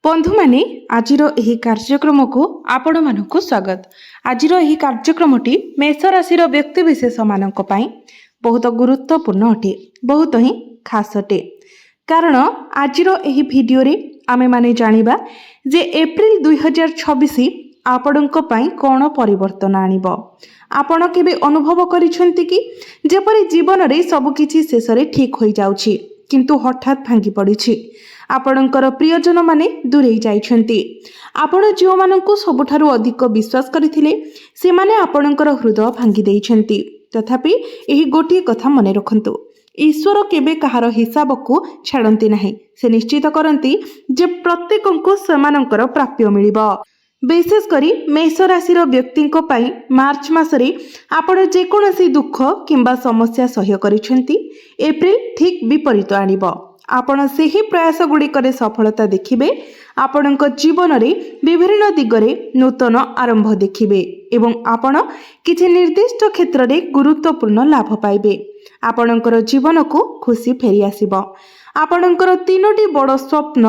बंधु माने आजिर एही कार्यक्रम को आपण मानकु स्वागत। आजिर एही कार्यक्रमटी मेष राशि व्यक्ति विशेष मानक पई बहुत गुरुत्वपूर्ण अटे, बहुत ही खास अटे। कारण आजिर एही वीडियो रे आमे माने जानिबा जे एप्रिल 2026 आपणक पई कोन परिवर्तन आनिबो। आपण केबे अनुभव करिसंती कि जेपरि जीवन रे सब किछि शेष रे ठीक होई जाउछि किंतु हठात भांगी पड़िछि। आपणकर प्रियजन माने दूरेई जाइछंती। आपण जो मानकु सबुठारु अधिक विश्वास करिथिले से माने आपणकर हृदय भांगी देइछंती। तथापि एही गोटी कथा मने रखंतु, ईश्वर केबे कहार हिसाब को छाड़ती नाही। से निश्चित करती जे प्रत्येकंकु समानंकर प्राप्य मिलिबो। विशेष करी मेष राशि व्यक्ति मार्च मासरे आपण जेकोसी दुख किंबा समस्या सह्य करिछंती, एप्रिल ठीक विपरीत आनिबो। आपण सेही प्रयास गुड़िकर सफलता देखिबे। आपणक जीवन रे विभिन्न दिगरे नूतन आरंभ देखिबे एवं आपण किछि निर्दिष्ट क्षेत्र रे गुरुत्वपूर्ण लाभ पाइबे। आपणकर जीवन को खुशी फेरी आसीबो। आपणकर 3टी बड़ स्वप्न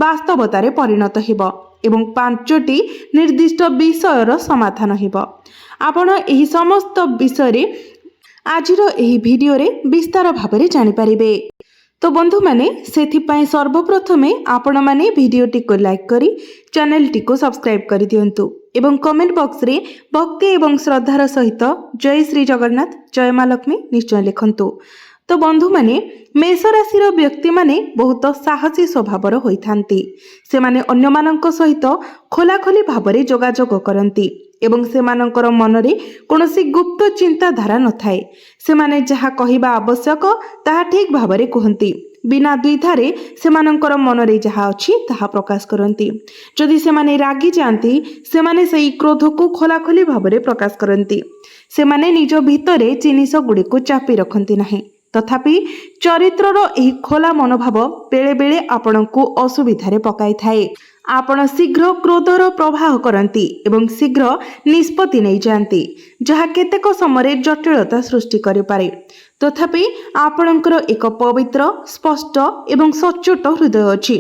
वास्तवतारे परिणत हेबो एवं 5टी निर्दिष्ट विषयर समाधान हेबो। आपण एही समस्त विषय रे आजिर एही वीडियो रे विस्तार भाबरे जानि परिबे। तो बंधु माने सेथिपाई सर्वप्रथमे आपण माने वीडियोटी को लाइक करी चैनल टी को सब्सक्राइब कर दियंतु एवं कमेंट बॉक्स रे भक्ति एवं श्रद्धार सहित जय श्री जगन्नाथ जय मां लक्ष्मी निश्चय लिखंतु। तो बंधु माने मेष राशि व्यक्ति माने बहुत साहसी स्वभावर होइथांती। से माने अन्य मानक सहित खोलाखोली भाबरे जोगाजोग करंती एवं सेमानंकर मनरे कोनोसी गुप्त चिंताधारा नथाए। से माने जहा कहिबा आवश्यक ताहा ठीक भाबरे कहंती। बिना द्विधारे सेमानंकर मनरे जहा अछि ताहा प्रकाश करंती। जदि से माने रागी जांती से माने सेई क्रोध को खोलाखोली भाबरे प्रकाश करंती। से माने निज भितरे जिनिस गुडी को चापी रखंती नाही। तथापि चरित्रर एही खोला मनोभाव बेले बेले आपणको असुविधारे पकाई थाए। आपण शीघ्र क्रोधर प्रवाह करती एवं शीघ्र निष्पत्ति नहीं जाती, जहा केतेक समय जटिलता सृष्टि करि पारे। तथापि आपणकर एक पवित्र स्पष्ट एवं सचोट हृदय अछि।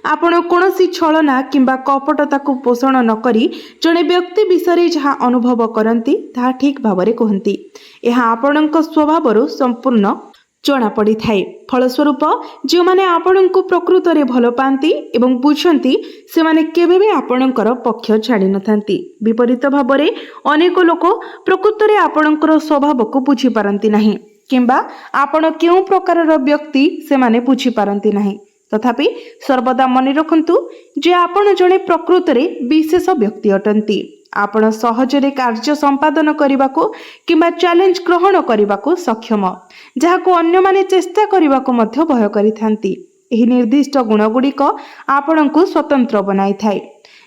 आपण कोनोसी छलना किंबा कपटता को पोषण न करी जने व्यक्ति विषय जहा अनुभव करती ताहा ठीक भाबरे कहंती। एहा आपणक स्वभावरु संपूर्ण जना पड़ी थाए। फलस्वरूप जो माने आपणको प्रकृत रे भल पांती एवं बुझंती से माने केबे भी आपणकर पक्ष छाड़ी नथांती। विपरीत भाबरे अनेक लोक प्रकृत रे आपणकर स्वभाव को बुझी पारंती नाही किंबा आपण केउ प्रकारर व्यक्ति से माने बुझी पारंती नाही। तथापि सर्वदा मने रखंतु जे आपण जने प्रकृत रे विशेष व्यक्ति अटंती। आपण सहजरे कार्य संपादन करने को किंबा चैलेंज ग्रहण करने को सक्षम, जहाँ को अन्य माने चेष्टा करने को मध्य भय करिथांती। एही निर्दिष्ट गुण गुड़िक आपण को स्वतंत्र बनाई थाए,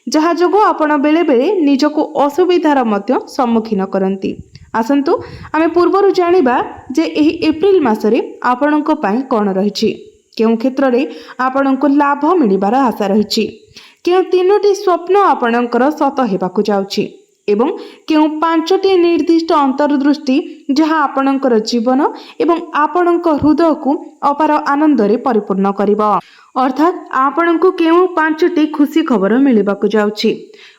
जहाँ जोगो आपण बेले बेले निजको असुविधार मध्य सम्मुखीन करंती। आसंतु आमे पूर्वरु जानिबा जे एही एप्रिल मासरे आपणको पई कोन रहिछि, केउ क्षेत्र रे आपणको लाभ मिलिबार आशा रहिछि, केउ 3टी स्वप्न आपणकर सत हेबाकु जाउछि एवं केउ 5टी निर्दिष्ट अंतर्दृष्टि जहाँ आपणकर जीवन एवं आपणक हृदय को अपार आनंद रे परिपूर्ण करिबो। अर्थात आपणको केउ 5टी खुशी खबर मिलिबाकु जाउछि।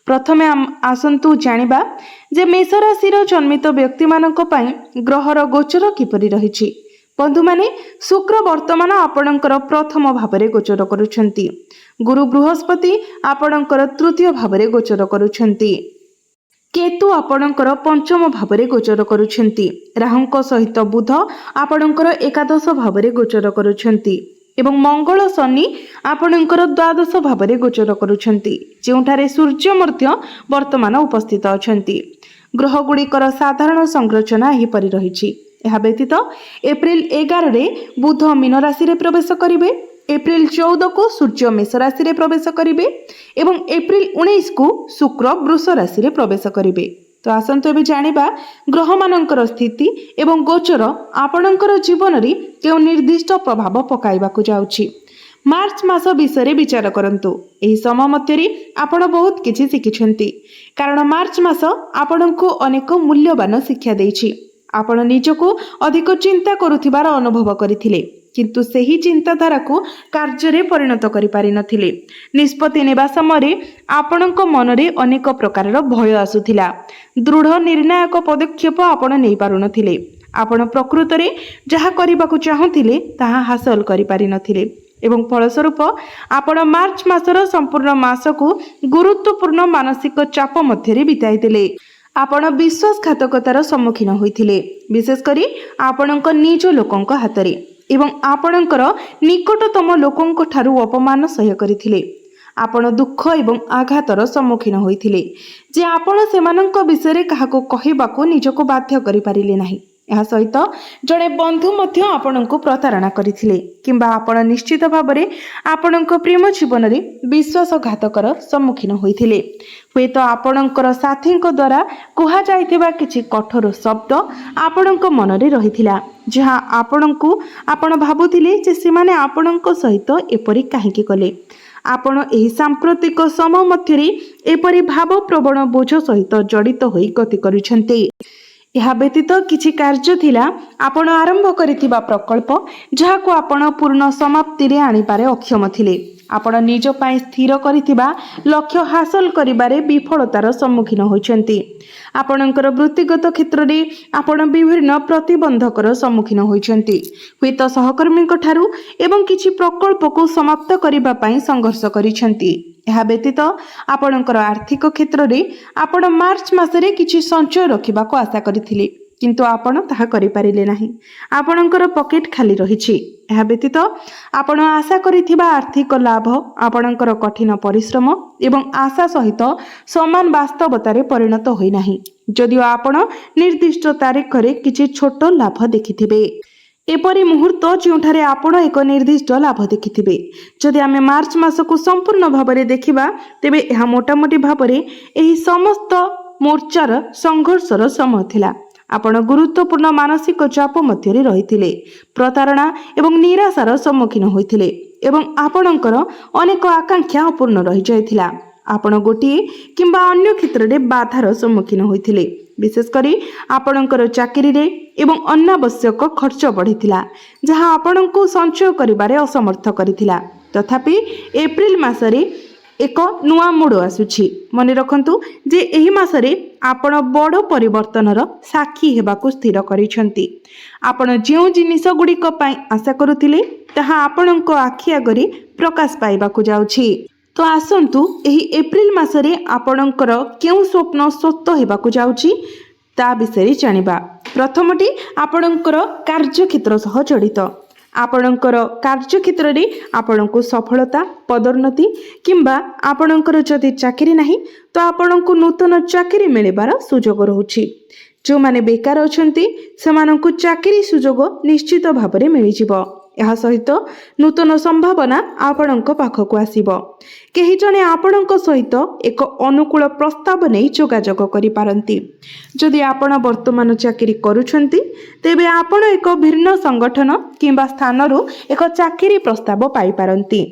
प्रथमे आसंतु जानिबा जे मेष राशि जन्मित व्यक्ति मानक पई ग्रहर गोचर किपरि रहिछि। बंधु माने शुक्र वर्तमान आपणकर प्रथम भावरे गोचर करुछंती। गुरु बृहस्पति आपणकर तृतीय भावरे गोचर करुछंती। केतु आपणकर पंचम भावरे गोचर करुछंती। राहुंक सहित बुध आपणकर एकादश भावरे गोचर करुछंती एवं मंगल शनि आपणकर द्वादश भावरे गोचर करुछंती, जेउठारे सूर्य मध्य वर्तमान उपस्थित अछंती। ग्रह गुड़िकर साधारण संरचना एही परि रहिछि। यह व्यतीत एप्रिल 11 रे बुध मीन राशि रे प्रवेश करिवे, एप्रिल 14 को सूर्य मेष राशि रे प्रवेश करिवे एवं एप्रिल 19 को शुक्र वृष राशि रे प्रवेश करिवे। तो आसंतु एबे जानिबा ग्रह मानकर स्थिति एवं गोचर आपणकर जीवन रे केउ निर्दिष्ट प्रभाव पकाइबाकु जाउछि। मार्च मास विषय रे विचार करंतु। एही समय मध्यरे आपण बहुत किछि सिखिछंती, कारण मार्च मास आपणको अनेक मूल्यवान शिक्षा देइछि। आपण निजको अधिक चिंता करुथिबार अनुभव करिथिले किंतु सही चिंताधारा को कार्य परिणत करें। निष्पत्ति नेबा समय आपणक मन में अनेक प्रकार भय आसुथिला। दृढ़ निर्णायक पदक्षेप आपण नहीं पारुनथिले। आपण प्रकृत में जहाँ करने को चाहूले ताहा हासिल करें एवं फलस्वरूप आपण मार्च मासर संपूर्ण मास को गुरुत्वपूर्ण मानसिक चाप मध्य बिताई। आपण विश्वासघातकतार सम्मुखीन होइथिले, विशेषकर आपणक निज लोकंक हाथ में एवं आपणकर निकटतम लोकंक ठारू अपमान सह्य करथिले। आपण दुख एवं आघातर सम्मुखीन होइथिले जे आपण सेमानंक विषय काहाको कहिबाको निजको बाध्य करि पारिले नाही। यह सहित जड़े बंधु मध्य आपणको प्रतारणा करथिले किंबा आपण निश्चित भाबरे आपणक प्रेम जीवन रे विश्वासघातकर सम्मुखीन होइथिले। हुए तो आपणकर साथींक द्वारा कुहा जाइथिबा किछि कठोर शब्द आपणक मन रे रहिथिला, जहाँ आपणको आपण भाबुथिले जे सेमाने आपणक सहित एपरि काहेकि कले। आपण एही सांप्रतिक समय मध्यरे एपरि भाव प्रवण बोझ सहित जड़ित होई गति करिसंते। यह व्यतीत किछि कार्य थिला आपण आरंभ करिथिबा प्रकल्प जहाको आपण पूर्ण समाप्ति रे आनिपारे अक्षम थिले। आपण निज पाई स्थिर करिथिबा लक्ष्य हासिल करिबारे विफलतार सम्मुखीन होइछंती। आपणकर वृत्तिगत क्षेत्र रे आपण विभिन्न प्रतिबंधकर सम्मुखीन होइछंती। हुएत सहकर्मीक ठारू एवं किछि प्रकल्प को समाप्त करिबा पाई संघर्ष करिछंती। यह व्यतीत आपणकर आर्थिक क्षेत्र रे आपण मार्च मासरे किछि संचय रखिबाको आशा करिथिले, किंतु आपण ताहा करि पारिले नाही। आपणकर पॉकेट खाली रहिछि। यह व्यतीत आपण आशा करिथिबा आर्थिक लाभ आपणकर कठिन परिश्रम एवं आशा सहित समान वास्तवतारे परिणत होई नाही। जदिओ आपण निर्दिष्ट तारीख रे किछि छोट लाभ देखिथिबे। एपरि मुहूर्त जोठारे आपण एक निर्दिष्ट लाभ देखिथिबे। जदि आमे मार्च मास को संपूर्ण भाबरे देखिबा तेबे एहा मोटामोटी भाबरे एही समस्त मोर्चार संघर्षर समय थिला। आपण गुरुत्वपूर्ण मानसिक चाप मध्यरे रहिथिले, प्रतारणा एवं निराशार सम्मुखीन होइथिले एवं आपणकर अनेक आकांक्षा अपूर्ण रहि जायथिला। आपण गोटिए किंबा अन्य क्षेत्र रे बाधार सम्मुखीन होइथिले, विशेषकर आपणकर चाकरी रे एवं अनावश्यक खर्च बढ़िथिला जहाँ आपणको संचय करिबारे असमर्थ करिथिला। तथापि एप्रिल मासरे एक नुआ मोड़ आसुछि। मन रखंतु जे एही मासरे आपण बड़ परिवर्तनर साक्षी हेबाकु स्थिर करिसंती। आपण जेउ जिनिस गुड़िक पई आशा करुथिले ताहा आपणको आखि आगरे प्रकाश पाइबाकु जाउछि। तो आसंतु एही एप्रिल मासरे आपणकर केउ स्वप्न सत्य हेबाकु जाउछि ता विषय जानिबा। प्रथमटी आपणकर कार्यक्षेत्र सह जड़ित। आपणकर कार्यक्षेत्र रे आपणको सफलता पदोन्नति किंबा आपणकर जदि चाकरी नाही तो आपणको नूतन चाकरी मिलिबार सुजोग रहुछि। जो माने बेकार अछंती सेमानंकु चाकरी सुजोग निश्चित भाबरे मिलिजिबो। यह सहित नूतन संभावना आपणक पाखकु आसीबो। केही जणे आपणक सहित एक अनुकूल प्रस्ताव नै जोगाजोग करि पारंती। जदि आपण वर्तमान चाकरी करूछंती तेबे आपण एक भिन्न संगठन किंबा स्थानरु एक चाकरी प्रस्ताव पाई पारंती।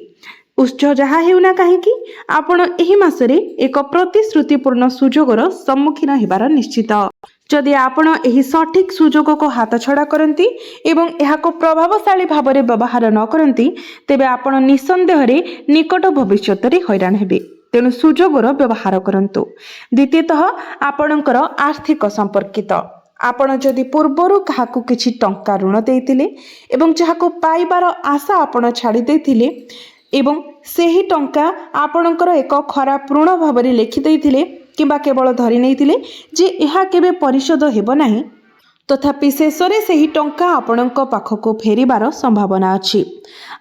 उत्स जहा हेउना काहेकि आपण एही मासरे एक प्रतिश्रुतिपूर्ण सुजोगर सम्मुखीन हेबार निश्चित। जदि आपण एही सठिक सुजोग को हाथ छड़ा करंती एवं एहाको प्रभावशाली भाबरे व्यवहार न करंती तेबे आपण निसंदेह रे निकट भविष्यत रे हैरान हेबे। तेणु सुजोगर व्यवहार करंतु। द्वितीयतः आपणकर आर्थिक संपर्कित। आपण जदि पूर्वरु काहाकु किछि टंका ऋण देइतिले एवं जहाको पाइबार आशा आपण छाड़ी देइतिले एवं सेही टंका आपणकर एक खराब ऋण भाबरे लेखि देइतिले किंबा केवल धरी नैतिले जे एहा केबे परिशोध हेबो नाही, तथापि शेषरे सेही टंका आपणक पाखको फेरिबार संभावना अछि।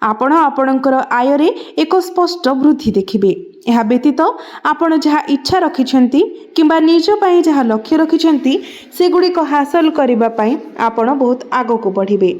आपण आपणकर आय रे एक स्पष्ट वृद्धि देखिबे। एहा व्यतीत आपण जहा इच्छा रखिछंती किंबा निज पई जहा लक्ष्य रखिछंती सेगुडी को हासिल करिबा पई आपण बहुत आगो को बढ़िबे।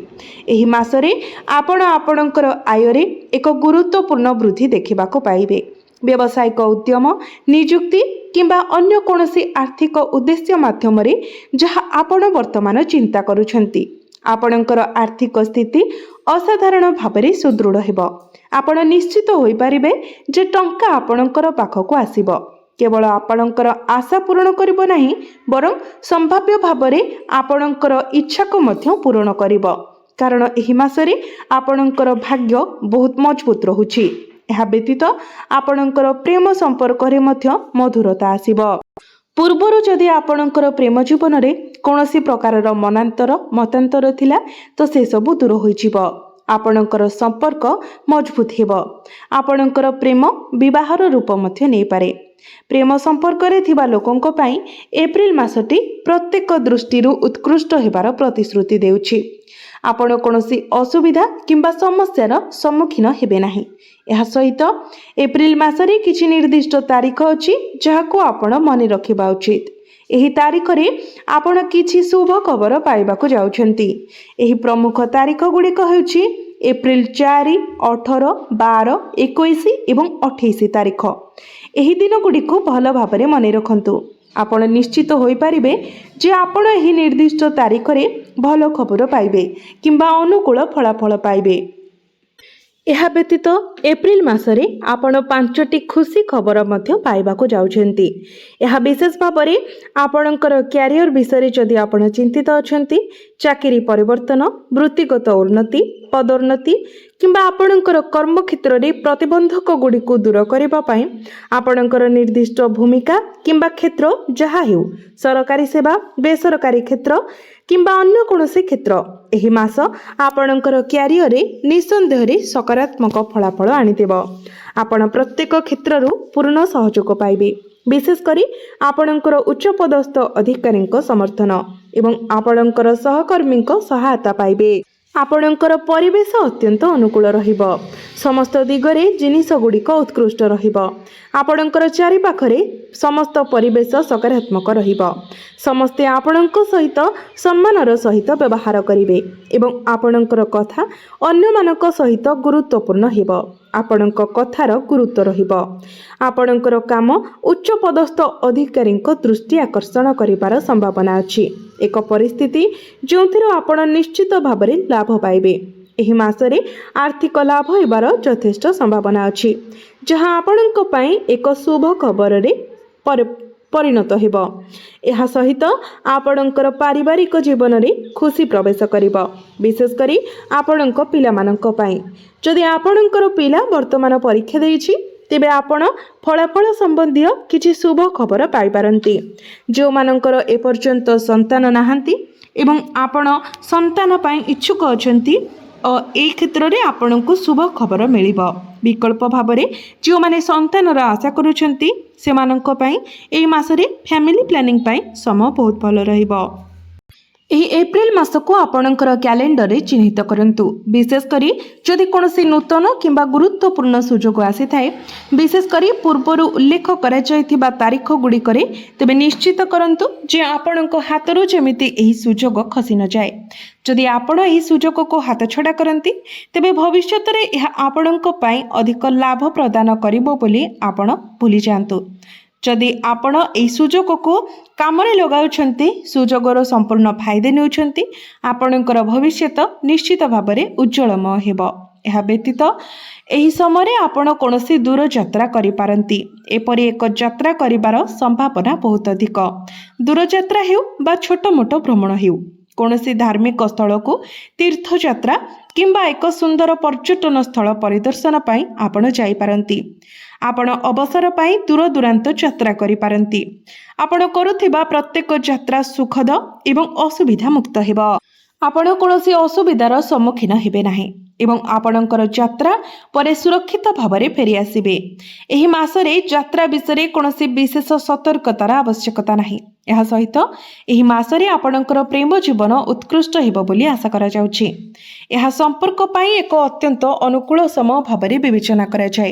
एही मासरे आपण आपणकर आय रे एक गुरुत्वपूर्ण वृद्धि देखिबा को पाइबे। व्यावसायिक उद्यम नियुक्ति किंबा अन्य कोनोसी आर्थिक उद्देश्य माध्यम रे जहा आपण वर्तमान चिंता करूछंती आपणकर आर्थिक स्थिति असाधारण भाबरे सुदृढ़ हेबो। आपण निश्चित होई परिबे जे टंका आपणकर पाखको आसीबो। केवल आपणकर आशा पूर्ण करिबो नाही बरं संभाव्य भाबरे आपणकर इच्छा को मध्य पूर्ण करिबो। कारण ଏହି ମାସରେ ଆପଣଙ୍କର ଭାଗ୍ୟ ବହୁତ ମଜବୁତ ରହୁଛି। ଏହା ବ୍ୟତୀତ ଆପଣଙ୍କର ପ୍ରେମ ସମ୍ପର୍କରେ ମଧ୍ୟ ମଧୁରତା ଆସିବ। ପୂର୍ବରୁ ଯଦି ଆପଣଙ୍କର ପ୍ରେମ ଜୀବନରେ କୌଣସି ପ୍ରକାରର ମତାନ୍ତର ଥିଲା ତ ସେସବୁ ଦୂର ହୋଇଯିବ। ଆପଣଙ୍କର ସମ୍ପର୍କ ମଜବୁତ ହେବ। ଆପଣଙ୍କର ପ୍ରେମ ବିବାହର ରୂପ ମଧ୍ୟ ନେଇପାରେ। ପ୍ରେମ ସମ୍ପର୍କରେ ଥିବା ଲୋକଙ୍କ ପାଇଁ ଏପ୍ରିଲ ମାସଟି ପ୍ରତ୍ୟେକ ଦୃଷ୍ଟିରୁ ଉତ୍କୃଷ୍ଟ ହେବାର ପ୍ରତିଶ୍ରୁତି ଦେଉଛି। ଆପଣ କୌଣସି ଅସୁବିଧା କିମ୍ବା ସମସ୍ୟାର ସମ୍ମୁଖୀନ ହେବେ ନାହିଁ। ଏହା ସହିତ ଏପ୍ରିଲ ମାସରେ କିଛି ନିର୍ଦ୍ଦିଷ୍ଟ ତାରିଖ ଅଛି ଯାହାକୁ ଆପଣ ମନେ ରଖିବା ଉଚିତ। ଏହି ତାରିଖରେ ଆପଣ କିଛି ଶୁଭ ଖବର ପାଇବାକୁ ଯାଉଛନ୍ତି। ଏହି ପ୍ରମୁଖ ତାରିଖ ଗୁଡ଼ିକ ହେଉଛି ଏପ୍ରିଲ 4, 18, 12, 21 ଏବଂ 28 ତାରିଖ। ଏହି ଦିନଗୁଡ଼ିକୁ ଭଲ ଭାବରେ ମନେ ରଖନ୍ତୁ। ଆପଣ ନିଶ୍ଚିତ ହୋଇପାରିବେ ଯେ ଆପଣ ଏହି ନିର୍ଦ୍ଦିଷ୍ଟ ତାରିଖରେ ଭଲ ଖବର ପାଇବେ କିମ୍ବା ଅନୁକୂଳ ଫଳାଫଳ ପାଇବେ। ଏହା ବ୍ୟତୀତ ଏପ୍ରିଲ ମାସରେ ଆପଣ 5ଟି ଖୁସି ଖବର ମଧ୍ୟ ପାଇବାକୁ ଯାଉଛନ୍ତି। ଏହା ବିଶେଷ ଭାବରେ ଆପଣଙ୍କର କ୍ୟାରିୟର ବିଷୟରେ ଯଦି ଆପଣ ଚିନ୍ତିତ ଅଛନ୍ତି, ଚାକିରି ପରିବର୍ତ୍ତନ, ବୃତ୍ତିଗତ ଉନ୍ନତି, ପଦୋନ୍ନତି କିମ୍ବା ଆପଣଙ୍କର କର୍ମକ୍ଷେତ୍ରରେ ପ୍ରତିବନ୍ଧକ ଗୁଡ଼ିକୁ ଦୂର କରିବା ପାଇଁ ଆପଣଙ୍କର ନିର୍ଦ୍ଦିଷ୍ଟ ଭୂମିକା କିମ୍ବା କ୍ଷେତ୍ର ଯାହା ହେଉ, ସରକାରୀ ସେବା, ବେସରକାରୀ କ୍ଷେତ୍ର କିମ୍ବା ଅନ୍ୟ କୌଣସି କ୍ଷେତ୍ର, ଏହି ମାସ ଆପଣଙ୍କର କ୍ୟାରିୟରରେ ନିଃସନ୍ଦେହରେ ସକାରାତ୍ମକ ଫଳାଫଳ ଆଣିଦେବ। ଆପଣ ପ୍ରତ୍ୟେକ କ୍ଷେତ୍ରରୁ ପୂର୍ଣ୍ଣ ସହଯୋଗ ପାଇବେ, ବିଶେଷ କରି ଆପଣଙ୍କର ଉଚ୍ଚପଦସ୍ଥ ଅଧିକାରୀଙ୍କ ସମର୍ଥନ ଏବଂ ଆପଣଙ୍କର ସହକର୍ମୀଙ୍କ ସହାୟତା ପାଇବେ। ଆପଣଙ୍କର ପରିବେଶ ଅତ୍ୟନ୍ତ ଅନୁକୂଳ ରହିବ। ସମସ୍ତ ଦିଗରେ ଜିନିଷଗୁଡ଼ିକ ଉତ୍କୃଷ୍ଟ ରହିବ। ଆପଣଙ୍କର ଚାରିପାଖରେ ସମସ୍ତ ପରିବେଶ ସକାରାତ୍ମକ ରହିବ। ସମସ୍ତେ ଆପଣଙ୍କ ସହିତ ସମ୍ମାନର ସହିତ ବ୍ୟବହାର କରିବେ ଏବଂ ଆପଣଙ୍କର କଥା ଅନ୍ୟମାନଙ୍କ ସହିତ ଗୁରୁତ୍ୱପୂର୍ଣ୍ଣ ହେବ। ଆପଣଙ୍କ କଥାର ଗୁରୁତ୍ୱ ରହିବ। ଆପଣଙ୍କର କାମ ଉଚ୍ଚପଦସ୍ଥ ଅଧିକାରୀଙ୍କ ଦୃଷ୍ଟି ଆକର୍ଷଣ କରିବାର ସମ୍ଭାବନା ଅଛି। ଏକ ପରିସ୍ଥିତି ଯେଉଁଥିରୁ ଆପଣ ନିଶ୍ଚିତ ଭାବରେ ଲାଭ ପାଇବେ। ଏହି ମାସରେ ଆର୍ଥିକ ଲାଭ ହେବାର ଯଥେଷ୍ଟ ସମ୍ଭାବନା ଅଛି, ଯାହା ଆପଣଙ୍କ ପାଇଁ ଏକ ଶୁଭ ଖବରରେ ପରିଣତ ହେବ। ଏହା ସହିତ ଆପଣଙ୍କର ପାରିବାରିକ ଜୀବନରେ ଖୁସି ପ୍ରବେଶ କରିବ, ବିଶେଷ କରି ଆପଣଙ୍କ ପିଲାମାନଙ୍କ ପାଇଁ। ଯଦି ଆପଣଙ୍କର ପିଲା ବର୍ତ୍ତମାନ ପରୀକ୍ଷା ଦେଇଛି, ତେବେ ଆପଣ ଫଳାଫଳ ସମ୍ବନ୍ଧୀୟ କିଛି ଶୁଭ ଖବର ପାଇପାରନ୍ତି। ଯେଉଁମାନଙ୍କର ଏପର୍ଯ୍ୟନ୍ତ ସନ୍ତାନ ନାହାନ୍ତି ଏବଂ ଆପଣ ସନ୍ତାନ ପାଇଁ ଇଚ୍ଛୁକ ଅଛନ୍ତି, ଏହି କ୍ଷେତ୍ରରେ ଆପଣଙ୍କୁ ଶୁଭ ଖବର ମିଳିବ। ବିକଳ୍ପ ଭାବରେ ଯେଉଁମାନେ ସନ୍ତାନର ଆଶା କରୁଛନ୍ତି, ସେମାନଙ୍କ ପାଇଁ ଏହି ମାସରେ ଫ୍ୟାମିଲି ପ୍ଲାନିଂ ପାଇଁ ସମୟ ବହୁତ ଭଲ ରହିବ। ଏହି ଏପ୍ରିଲ ମାସକୁ ଆପଣଙ୍କର କ୍ୟାଲେଣ୍ଡରରେ ଚିହ୍ନିତ କରନ୍ତୁ। ବିଶେଷ କରି ଯଦି କୌଣସି ନୂତନ କିମ୍ବା ଗୁରୁତ୍ୱପୂର୍ଣ୍ଣ ସୁଯୋଗ ଆସିଥାଏ, ବିଶେଷ କରି ପୂର୍ବରୁ ଉଲ୍ଲେଖ କରାଯାଇଥିବା ତାରିଖ ଗୁଡ଼ିକରେ, ତେବେ ନିଶ୍ଚିତ କରନ୍ତୁ ଯେ ଆପଣଙ୍କ ହାତରୁ ଯେମିତି ଏହି ସୁଯୋଗ ଖସି ନଯାଏ। ଯଦି ଆପଣ ଏହି ସୁଯୋଗକୁ ହାତଛଡ଼ା କରନ୍ତି, ତେବେ ଭବିଷ୍ୟତରେ ଏହା ଆପଣଙ୍କ ପାଇଁ ଅଧିକ ଲାଭ ପ୍ରଦାନ କରିବ ବୋଲି ଆପଣ ଭୁଲିଯାଆନ୍ତୁ। ଯଦି ଆପଣ ଏହି ସୁଯୋଗକୁ କାମରେ ଲଗାଉଛନ୍ତି, ସୁଯୋଗର ସମ୍ପୂର୍ଣ୍ଣ ଫାଇଦା ନେଉଛନ୍ତି, ଆପଣଙ୍କର ଭବିଷ୍ୟତ ନିଶ୍ଚିତ ଭାବରେ ଉଜ୍ଜଳମୟ ହେବ। ଏହା ବ୍ୟତୀତ ଏହି ସମୟରେ ଆପଣ କୌଣସି ଦୂର ଯାତ୍ରା କରିପାରନ୍ତି। ଏପରି ଏକ ଯାତ୍ରା କରିବାର ସମ୍ଭାବନା ବହୁତ ଅଧିକ। ଦୂରଯାତ୍ରା ହେଉ ବା ଛୋଟ ମୋଟ ଭ୍ରମଣ ହେଉ, କୌଣସି ଧାର୍ମିକ ସ୍ଥଳକୁ ତୀର୍ଥଯାତ୍ରା କିମ୍ବା ଏକ ସୁନ୍ଦର ପର୍ଯ୍ୟଟନ ସ୍ଥଳ ପରିଦର୍ଶନ ପାଇଁ ଆପଣ ଯାଇପାରନ୍ତି। ଆପଣ ଅବସର ପାଇଁ ଦୂରଦୂରାନ୍ତ ଯାତ୍ରା କରିପାରନ୍ତି। ଆପଣ କରୁଥିବା ପ୍ରତ୍ୟେକ ଯାତ୍ରା ସୁଖଦ ଏବଂ ଅସୁବିଧା ମୁକ୍ତ ହେବ। ଆପଣ କୌଣସି ଅସୁବିଧାର ସମ୍ମୁଖୀନ ହେବେ ନାହିଁ ଏବଂ ଆପଣଙ୍କର ଯାତ୍ରା ପରେ ସୁରକ୍ଷିତ ଭାବରେ ଫେରିଆସିବେ। ଏହି ମାସରେ ଯାତ୍ରା ବିଷୟରେ କୌଣସି ବିଶେଷ ସତର୍କତାର ଆବଶ୍ୟକତା ନାହିଁ। ଏହା ସହିତ ଏହି ମାସରେ ଆପଣଙ୍କର ପ୍ରେମ ଜୀବନ ଉତ୍କୃଷ୍ଟ ହେବ ବୋଲି ଆଶା କରାଯାଉଛି। ଏହା ସମ୍ପର୍କ ପାଇଁ ଏକ ଅତ୍ୟନ୍ତ ଅନୁକୂଳ ସମୟ ଭାବରେ ବିବେଚନା କରାଯାଏ।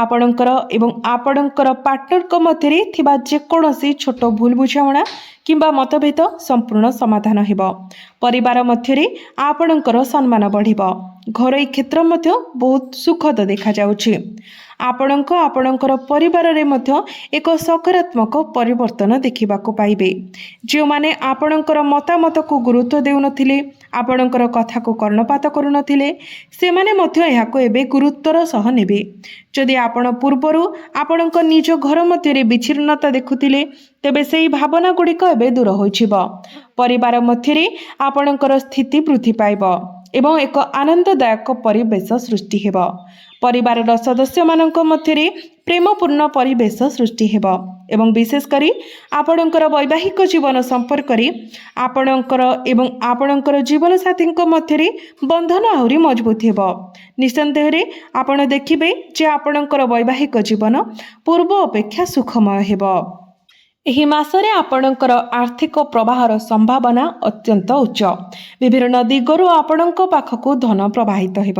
ଆପଣଙ୍କର ଏବଂ ଆପଣଙ୍କର ପାର୍ଟନରଙ୍କ ମଧ୍ୟରେ ଥିବା ଯେକୌଣସି ଛୋଟ ଭୁଲ ବୁଝାମଣା କିମ୍ବା ମତଭେଦ ସମ୍ପୂର୍ଣ୍ଣ ସମାଧାନ ହେବ। ପରିବାର ମଧ୍ୟରେ ଆପଣଙ୍କର ସମ୍ମାନ ବଢ଼ିବ। ଘରୋଇ କ୍ଷେତ୍ର ମଧ୍ୟ ବହୁତ ସୁଖଦ ଦେଖାଯାଉଛି। ଆପଣଙ୍କର ପରିବାରରେ ମଧ୍ୟ ଏକ ସକାରାତ୍ମକ ପରିବର୍ତ୍ତନ ଦେଖିବାକୁ ପାଇବେ। ଯେଉଁମାନେ ଆପଣଙ୍କର ମତାମତକୁ ଗୁରୁତ୍ୱ ଦେଉନଥିଲେ, ଆପଣଙ୍କର କଥାକୁ କର୍ଣ୍ଣପାତ କରୁନଥିଲେ, ସେମାନେ ମଧ୍ୟ ଏହାକୁ ଏବେ ଗୁରୁତ୍ୱର ସହ ନେବେ। ଯଦି ଆପଣ ପୂର୍ବରୁ ଆପଣଙ୍କ ନିଜ ଘର ମଧ୍ୟରେ ବିଚ୍ଛିନ୍ନତା ଦେଖୁଥିଲେ, ତେବେ ସେହି ଭାବନା ଗୁଡ଼ିକ ଏବେ ଦୂର ହୋଇଯିବ। ପରିବାର ମଧ୍ୟରେ ଆପଣଙ୍କର ସ୍ଥିତି ବୃଦ୍ଧି ପାଇବ। एवं एक आनंददायक परिवेश सृष्टि हेब। परिवार सदस्य मानक मध्यरे प्रेमपूर्ण परिवेश सृष्टि हेब एवं विशेषकर आपणकर वैवाहिक जीवन संपर्क आपणकर एवं आपणकर जीवन साथी मध्यरे बंधन आहुरी मजबूत हेब। निसंदेह आपण देखिबे जे आपणकर वैवाहिक जीवन पूर्व अपेक्षा सुखमय हेब। एही मासरे आपणकर आर्थिक प्रवाहर संभावना अत्यंत उच्च। विभिन्न दिगरु आपणक पाखकु धन प्रवाहित हेब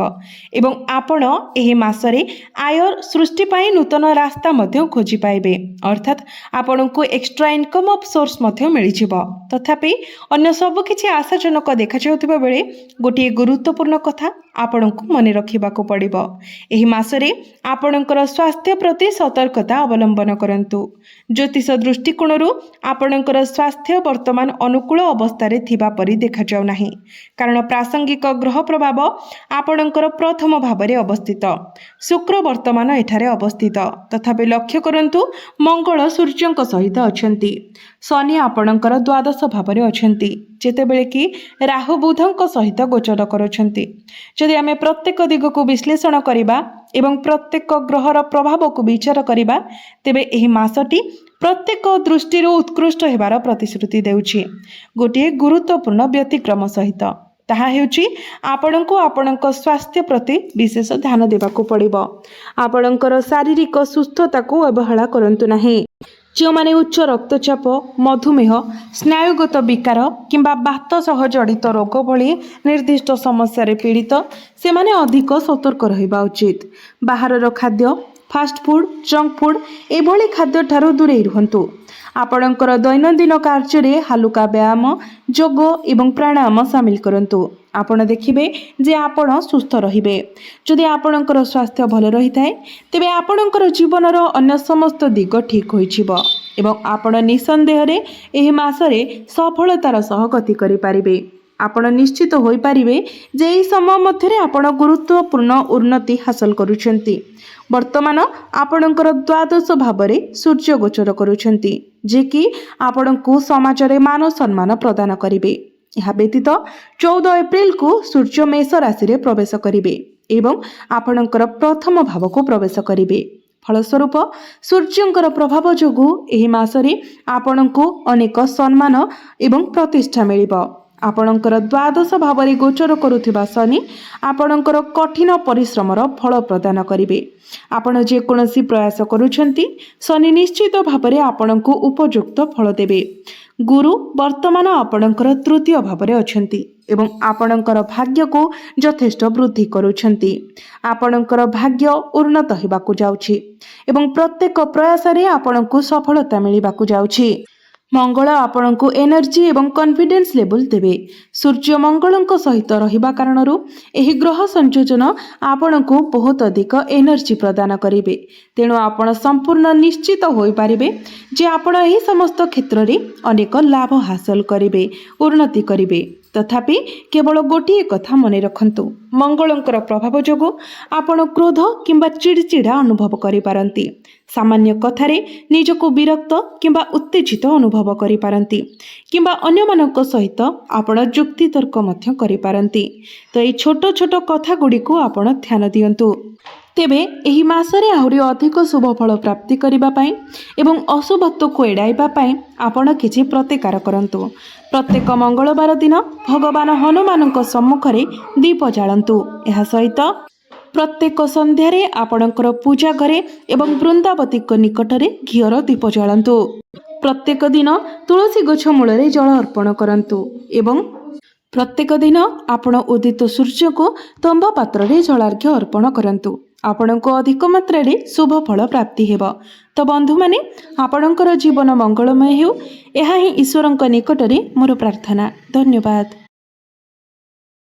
एवं आपण एही मासरे आय सृष्टि पाई नूतन रास्ता मध्य खोजी पाइबे, अर्थात आपणको एक्स्ट्रा इनकम ऑफ सोर्स मध्य मिली जिवो। तथापि अन्य सब किछि आशाजनक देखा जाउथिबा बेले गोटे गुरुत्वपूर्ण कथा आपणको मने रखिबाको पड़िबो। एही मासरे आपणकर स्वास्थ्य प्रति सतर्कता अवलंबन करंतु। ज्योतिष दृष्टिकोणरू आपणकर स्वास्थ्य वर्तमान अनुकूल अवस्था थिबा परि देखा जाउ नाही, कारण प्रासंगिक ग्रह प्रभाव आपणकर प्रथम भावरे अवस्थित। शुक्र वर्तमान एठारे अवस्थित, तथापि लक्ष्य करंतु मंगल सूर्यंक सहित अछंती। शनि आपणकर द्वादश भावरे अछंती, जेतेबेले कि राहु बुधंक सहित गोचर करुछंती। यदि आमे प्रत्येक दिग को विश्लेषण करिबा एवं प्रत्येक ग्रहर प्रभाव को विचार करिबा, तेबे एही मासटी प्रत्येक दृष्टि उत्कृष्ट हेबार प्रतिश्रुति देउछि। गोटे गुरुत्वपूर्ण व्यतिक्रम सहित ताहा हेउछि आपणको आपणक स्वास्थ्य प्रति विशेष ध्यान देबाको पड़िबो। आपणकर शारीरिक सुस्थता को अवहेला करंतु नाही। जो माने उच्च रक्तचाप, मधुमेह, स्नायुगत विकार किंबा बात सह जड़ित रोग भली निर्दिष्ट समस्या पीड़ित से माने अधिक सतर्क रहिबा उचित। बाहरर खाद्य, फास्ट फूड, जंक फूड एभली खाद्य ठारू दूरे रुहंतु। आपणकर दैनंदिन कार्य हालुका व्यायाम, योग एवं प्राणायाम सामिल करंतु। आपण देखिबे जे आपण सुस्थ रहिबे। जदि आपणकर स्वास्थ्य भल रही थाए तेबे आपणकर जीवनर अन्य समस्त दिग ठीक होइछिबो एवं आपण निसंदेह रे एही मासरे सफलतार सह गति करि पारिबे। आपण निश्चित होई पारिबे जे एही समय मध्यरे आपण गुरुत्वपूर्ण उन्नति हासिल करूछंती। वर्तमान आपणकर द्वादश भावरे सूर्य गोचर करुछंती, जे कि आपणको समाज रे मान सम्मान प्रदान करिवे। यह व्यतीत 14 एप्रिल को सूर्य मेष राशि रे प्रवेश करिवे एवं आपणकर प्रथम भाव को प्रवेश करिवे। फलस्वरूप सूर्यंकर प्रभाव जोगु एही मासरे आपणको अनेक सम्मान एवं प्रतिष्ठा मिलिबो। आपणकर द्वादश भावरे गोचर करुथिबा शनि आपणकर कठिन परिश्रमर फल प्रदान करिवे। आपण जे कोनोसी प्रयास करूछंती शनि निश्चित भावरे आपणको उपयुक्त फल देबे। गुरु वर्तमान आपणकर तृतीय भावरे अछंती एवं आपणकर भाग्य को यथेष्ट वृद्धि करूछंती। आपणकर भाग्य उन्नत हेबाकु जाउछि एवं प्रत्येक प्रयास रे आपणको सफलता मिलिबाकु जाउछि। मंगल आपणको एनर्जी एवं कॉन्फिडेंस लेवल देवे। सूर्य मंगलंक सहित रहिबा कारणरू एही ग्रह संयोजन आपणको बहुत अधिक एनर्जी प्रदान करिवे। तेणु आपण संपूर्ण निश्चित होई पारिबे जे आपण एही समस्त क्षेत्र रे अनेक लाभ हासिल करिवे, उन्नति करिवे। तथापि केवल गोटे कथा मने रखंतु, मंगलंकर प्रभाव जोगु आपण क्रोध किंबा चिड़चिड़ा अनुभव करि पारंती। सामान्य कथारे निजको विरक्त किंबा उत्तेजित अनुभव करि पारंती किंबा अन्य मानक सहित आपण जुक्ति तर्क मध्य करि पारंती। तो एई छोट छोट कथा गुडी को आपण ध्यान दियंतु। तेबे एही मासरे आहुरी अधिक शुभ फल प्राप्ति करिबा पई एवं अशुभत्व को एडाइबा पई आपण किछि प्रतिकार करंतु। प्रत्येक मंगलवार दिन भगवान हनुमानक सम्मुखरे दीप जाळंतु। एहा सहित प्रत्येक संध्यारे आपणकर पूजा घरे एवं वृंदावती निकटरे घियर दीप जाळंतु। प्रत्येक दिन तुलसी गछ मूलरे जल अर्पण करंतु एवं प्रत्येक दिन आपण उदित सूर्य को तंबा पात्र रे जलार्घ्य अर्पण करंतु। आपणको अधिक मात्रा रे शुभ फल प्राप्ति हेबो। तो बंधु माने आपणकर जीवन मंगलमय हेउ, एहा ही ईश्वरंक निकटरे मोर प्रार्थना। धन्यवाद।